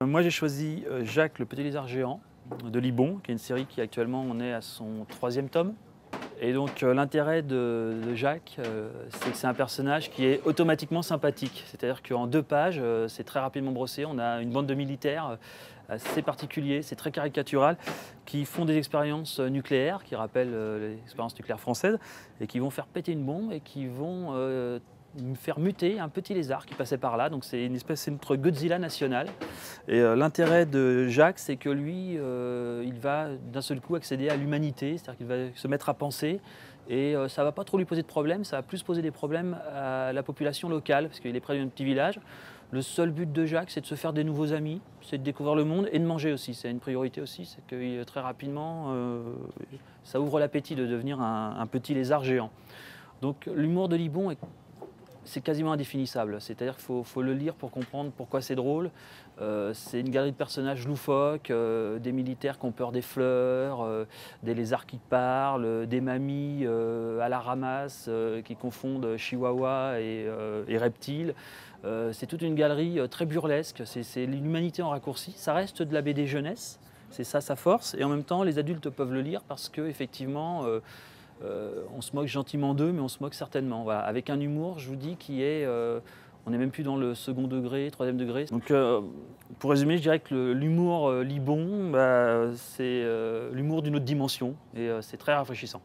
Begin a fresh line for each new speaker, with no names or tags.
Moi j'ai choisi Jacques le Petit Lézard Géant de Libon, qui est une série qui actuellement en est à son 3e tome. Et donc l'intérêt de Jacques, c'est que c'est un personnage qui est automatiquement sympathique. C'est-à-dire qu'en 2 pages, c'est très rapidement brossé. On a une bande de militaires assez particuliers, c'est très caricatural, qui font des expériences nucléaires, qui rappellent les expériences nucléaires françaises, et qui vont faire péter une bombe et qui vont faire muter un petit lézard qui passait par là. Donc c'est une espèce, c'est notre Godzilla national. Et l'intérêt de Jacques, c'est que lui, il va d'un seul coup accéder à l'humanité, c'est-à-dire qu'il va se mettre à penser, et ça ne va pas trop lui poser de problème, ça va plus poser des problèmes à la population locale, parce qu'il est près d'un petit village. Le seul but de Jacques, c'est de se faire des nouveaux amis, c'est de découvrir le monde et de manger aussi. C'est une priorité aussi, c'est que très rapidement, ça ouvre l'appétit de devenir un petit lézard géant. Donc l'humour de Libon c'est quasiment indéfinissable, c'est-à-dire qu'il faut le lire pour comprendre pourquoi c'est drôle. C'est une galerie de personnages loufoques, des militaires qui ont peur des fleurs, des lézards qui parlent, des mamies à la ramasse qui confondent chihuahua et reptiles. C'est toute une galerie très burlesque, c'est l'humanité en raccourci. Ça reste de la BD jeunesse, c'est ça sa force, et en même temps les adultes peuvent le lire parce qu'effectivement on se moque gentiment d'eux, mais on se moque certainement. Voilà. Avec un humour, je vous dis, qui est... on n'est même plus dans le second degré, 3e degré. Donc, pour résumer, je dirais que l'humour Libon, c'est l'humour d'une autre dimension, et c'est très rafraîchissant.